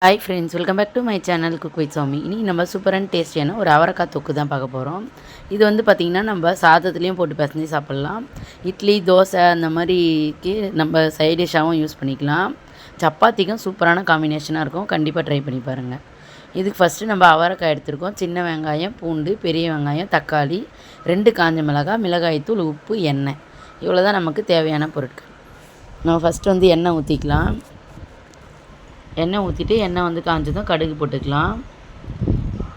Hi friends, welcome back to my channel cook with Sowmi. இன்றைக்கி நம்ம super and டேஸ்டியான ஒரு அவரைக்காய் தொக்கு தான் பார்க்க போகிறோம். இது வந்து பார்த்திங்கன்னா நம்ம சாதத்துலேயும் போட்டு பிசைஞ்சு சாப்பிட்லாம். இட்லி, தோசை அந்த மாதிரிக்கு நம்ம சைட் டிஷ்ஷாகவும் யூஸ் பண்ணிக்கலாம். சப்பாத்திக்கும் சூப்பரான காம்பினேஷனாக இருக்கும். கண்டிப்பாக ட்ரை பண்ணி பாருங்கள். இதுக்கு ஃபஸ்ட்டு நம்ம அவரைக்காய் எடுத்துருக்கோம். சின்ன வெங்காயம், பூண்டு, பெரிய வெங்காயம், தக்காளி, 2 காஞ்ச மிளகாய், மிளகாய்த்தூள், உப்பு, எண்ணெய், இவ்வளோ தான் நமக்கு தேவையான பொருட்கள். நம்ம ஃபஸ்ட்டு வந்து எண்ணெய் ஊற்றிக்கலாம். எண்ணெய் ஊற்றிட்டு எண்ணெய் வந்து காஞ்சதும் கடுகு போட்டுக்கலாம்.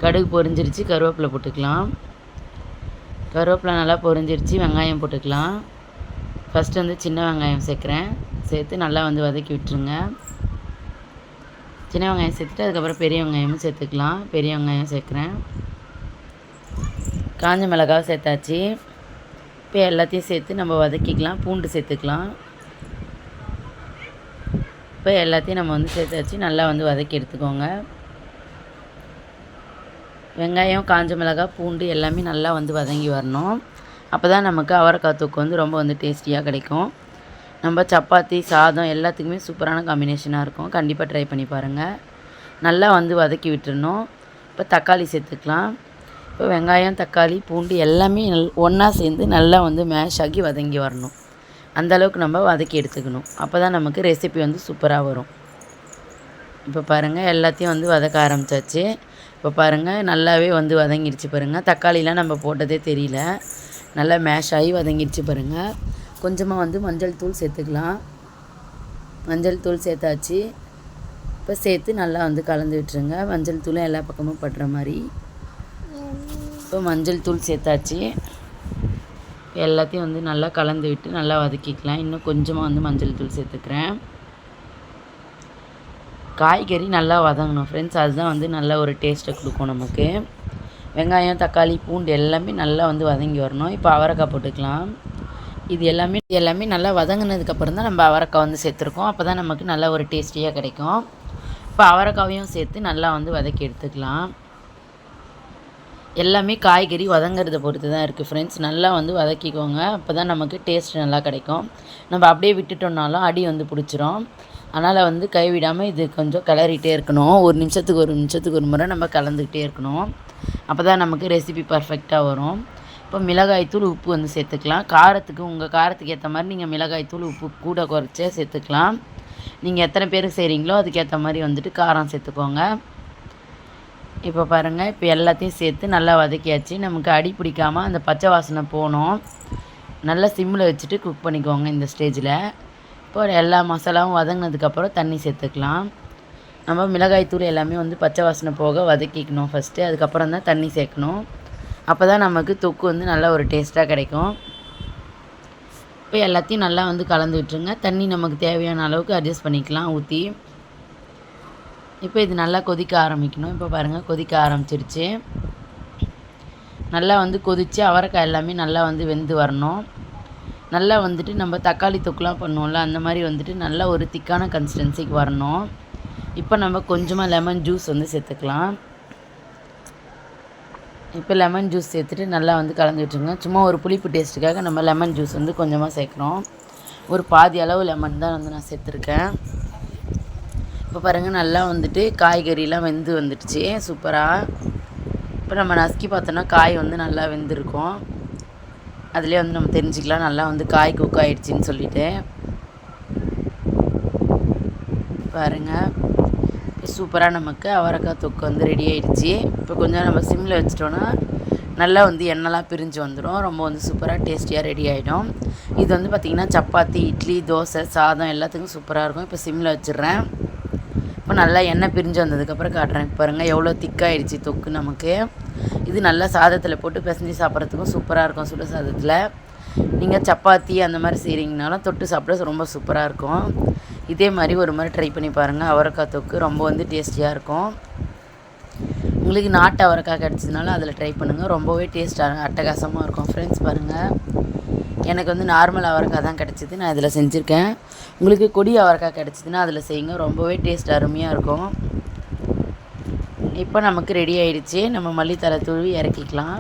கடுகு பொரிஞ்சிருச்சு, கருவேப்பிலை போட்டுக்கலாம். கருவேப்பிலை நல்லா பொரிஞ்சிருச்சு, வெங்காயம் போட்டுக்கலாம். ஃபஸ்ட்டு வந்து சின்ன வெங்காயம் சேர்க்குறேன். சேர்த்து நல்லா வந்து வதக்கி விட்டுருங்க. சின்ன வெங்காயம் சேர்த்துட்டு அதுக்கப்புறம் பெரிய வெங்காயமும் சேர்த்துக்கலாம். பெரிய வெங்காயம் சேர்க்குறேன். காஞ்ச மிளகாய் சேர்த்தாச்சு. இப்போ எல்லாத்தையும் சேர்த்து நம்ம வதக்கிக்கலாம். பூண்டு சேர்த்துக்கலாம். இப்போ எல்லாத்தையும் நம்ம வந்து சேர்த்து வச்சு நல்லா வந்து வதக்கி எடுத்துக்கோங்க. வெங்காயம், காஞ்ச மிளகாய், பூண்டு எல்லாமே நல்லா வந்து வதங்கி வரணும். அப்போ தான் நமக்கு அவரைக்காய் தொக்கு வந்து ரொம்ப வந்து டேஸ்டியாக கிடைக்கும். நம்ம சப்பாத்தி, சாதம் எல்லாத்துக்குமே சூப்பரான காம்பினேஷனாக இருக்கும். கண்டிப்பாக ட்ரை பண்ணி பாருங்கள். நல்லா வந்து வதக்கி விட்டுறணும். இப்போ தக்காளி சேர்த்துக்கலாம். இப்போ வெங்காயம், தக்காளி, பூண்டு எல்லாமே ஒன்றா சேர்ந்து நல்லா வந்து மேஷ் ஆகி வதங்கி வரணும். அந்தளவுக்கு நம்ம வதக்கி எடுத்துக்கணும். அப்போ தான் நமக்கு ரெசிபி வந்து சூப்பராக வரும். இப்போ பாருங்கள், எல்லாத்தையும் வந்து வதக்க ஆரம்பித்தாச்சு. இப்போ பாருங்கள், நல்லாவே வந்து வதங்கிடுச்சு பாருங்கள். தக்காளிலாம் நம்ம போட்டதே தெரியல. நல்லா மேஷ் ஆகி வதங்கிடுச்சு பாருங்கள். கொஞ்சமாக வந்து மஞ்சள் தூள் சேர்த்துக்கலாம். மஞ்சள் தூள் சேர்த்தாச்சு. இப்போ சேர்த்து நல்லா வந்து கலந்து விட்டுருங்க. மஞ்சள் தூளும் எல்லா பக்கமும் படுற மாதிரி. இப்போ மஞ்சள் தூள் சேர்த்தாச்சு. எல்லாத்தையும் வந்து நல்லா கலந்து விட்டு நல்லா வதக்கிக்கலாம். இன்னும் கொஞ்சமாக வந்து மஞ்சள் தூள் சேர்த்துக்கிறேன். காய்கறி நல்லா வதங்கணும் ஃப்ரெண்ட்ஸ். அதுதான் வந்து நல்ல ஒரு டேஸ்ட்டை கொடுக்கும் நமக்கு. வெங்காயம், தக்காளி, பூண்டு எல்லாமே நல்லா வந்து வதங்கி வரணும். இப்போ அவரைக்காய் போட்டுக்கலாம். இது எல்லாமே நல்லா வதங்கினதுக்கப்புறம் தான் நம்ம அவரைக்காய் வந்து சேர்த்துருக்கோம். அப்போ தான் நமக்கு நல்ல ஒரு டேஸ்டியாக கிடைக்கும். இப்போ அவரைக்காவையும் சேர்த்து நல்லா வந்து வதக்கி எடுத்துக்கலாம். எல்லாமே காய்கறி வதங்கிறத பொறுத்து தான் இருக்குது ஃப்ரெண்ட்ஸ். நல்லா வந்து வதக்கிக்கோங்க. அப்போ தான் நமக்கு டேஸ்ட் நல்லா கிடைக்கும். நம்ம அப்படியே விட்டுட்டோம்னாலும் அடி வந்து பிடிச்சிரும். அதனால் வந்து கைவிடாமல் இது கொஞ்சம் கிளறிட்டே இருக்கணும். ஒரு நிமிஷத்துக்கு ஒரு முறை நம்ம கலந்துக்கிட்டே இருக்கணும். அப்போ தான் நமக்கு ரெசிபி பர்ஃபெக்டாக வரும். இப்போ மிளகாய்த்தூள், உப்பு வந்து சேர்த்துக்கலாம். உங்கள் காரத்துக்கு ஏற்ற மாதிரி நீங்கள் மிளகாய்த்தூள், உப்பு கூட குறைச்சே சேர்த்துக்கலாம். நீங்கள் எத்தனை பேருக்கு செய்கிறீங்களோ அதுக்கேற்ற மாதிரி வந்துட்டு காரம் சேர்த்துக்கோங்க. இப்போ பாருங்கள், இப்போ எல்லாத்தையும் சேர்த்து நல்லா வதக்கியாச்சு. நமக்கு அடி பிடிக்காமல் அந்த பச்சை வாசனை போகணும். நல்லா சிம்மில் வச்சுட்டு குக் பண்ணிக்கோங்க இந்த ஸ்டேஜில். இப்போ எல்லா மசாலாவும் வதங்கினதுக்கப்புறம் தண்ணி சேர்த்துக்கலாம். நம்ம மிளகாய்த்தூள் எல்லாமே வந்து பச்சை வாசனை போக வதக்கிக்கணும் ஃபஸ்ட்டு. அதுக்கப்புறம் தான் தண்ணி சேர்க்கணும். அப்போ தான் நமக்கு தொக்கு வந்து நல்லா ஒரு டேஸ்ட்டாக கிடைக்கும். இப்போ எல்லாத்தையும் நல்லா வந்து கலந்து விட்டுருங்க. தண்ணி நமக்கு தேவையான அளவுக்கு அட்ஜஸ்ட் பண்ணிக்கலாம் ஊற்றி. இப்போ இது நல்லா கொதிக்க ஆரம்பிக்கணும். இப்போ பாருங்கள், கொதிக்க ஆரம்பிச்சிருச்சு. நல்லா வந்து கொதித்து அவரைக்காய் எல்லாமே நல்லா வந்து வெந்து வரணும். நல்லா வந்துட்டு நம்ம தக்காளி தொக்குலாம் பண்ணுவோம்ல, அந்த மாதிரி வந்துட்டு நல்லா ஒரு திக்கான கன்சிஸ்டன்சிக்கு வரணும். இப்போ நம்ம கொஞ்சமாக லெமன் ஜூஸ் வந்து சேர்த்துக்கலாம். இப்போ லெமன் ஜூஸ் சேர்த்துட்டு நல்லா வந்து கலந்து விட்டுருங்க. சும்மா ஒரு புளிப்பு டேஸ்ட்டுக்காக நம்ம லெமன் ஜூஸ் வந்து கொஞ்சமாக சேர்க்குறோம். ஒரு பாதி அளவு லெமன் தான் வந்து நான் சேர்த்துருக்கேன். இப்போ பாருங்கள், நல்லா வந்துட்டு காய்கறிலாம் வெந்து வந்துடுச்சு சூப்பராக. இப்போ நம்ம நசுக்கி பார்த்தோன்னா காய் வந்து நல்லா வெந்திருக்கும். அதிலே வந்து நம்ம தெரிஞ்சுக்கலாம் நல்லா வந்து காய் குக் ஆகிடுச்சின்னு சொல்லிவிட்டு. பாருங்கள், சூப்பராக நமக்கு அவரைக்காய் தொக்கு வந்து ரெடி ஆகிடுச்சு. இப்போ கொஞ்சம் நம்ம சிம்மில் வச்சிட்டோன்னா நல்லா வந்து எண்ணெய்லாம் பிரிஞ்சு வந்துடும். ரொம்ப வந்து சூப்பராக டேஸ்டியாக ரெடி ஆகிடும். இது வந்து பார்த்திங்கன்னா சப்பாத்தி, இட்லி, தோசை, சாதம் எல்லாத்துக்கும் சூப்பராக இருக்கும். இப்போ சிம்மில் வச்சிடுறேன். இப்போ நல்லா எண்ணெய் பிரிஞ்சு வந்ததுக்கப்புறம் காட்டுறேன். பாருங்கள் எவ்வளோ திக்காகிடுச்சு தொக்கு நமக்கு. இது நல்லா சாதத்தில் போட்டு பிசைஞ்சு சாப்பிட்றதுக்கும் சூப்பராக இருக்கும். சுட சாதத்தில் நீங்கள் சப்பாத்தி அந்த மாதிரி செய்கிறீங்கனாலும் தொட்டு சாப்பிட ரொம்ப சூப்பராக இருக்கும். இதே மாதிரி ஒரு மாதிரி ட்ரை பண்ணி பாருங்கள். அவரைக்காய் தொக்கு ரொம்ப வந்து டேஸ்டியாக இருக்கும். உங்களுக்கு நாட்டு அவரைக்காய் கிடச்சதுனால அதில் ட்ரை பண்ணுங்கள். ரொம்பவே டேஸ்ட்டாக அட்டகாசமாக இருக்கும் ஃப்ரெண்ட்ஸ். பாருங்கள், எனக்கு வந்து நார்மல் அவரைக்காய் தான் கிடச்சிது, நான் இதில் செஞ்சுருக்கேன். உங்களுக்கு கொடி அவரைக்காய் கிடச்சிதுன்னா அதில் செய்யுங்க. ரொம்பவே டேஸ்ட் அருமையாக இருக்கும். இப்போ நமக்கு ரெடி ஆகிடுச்சு. நம்ம மல்லித்தலை தூவி இறக்கிக்கலாம்.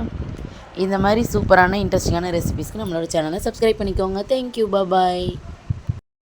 இந்த மாதிரி சூப்பரான இன்ட்ரெஸ்டிங்கான ரெசிபீஸ்க்கு நம்மளோட சேனலை சப்ஸ்கிரைப் பண்ணிக்கோங்க. தேங்க்யூ, பாய்.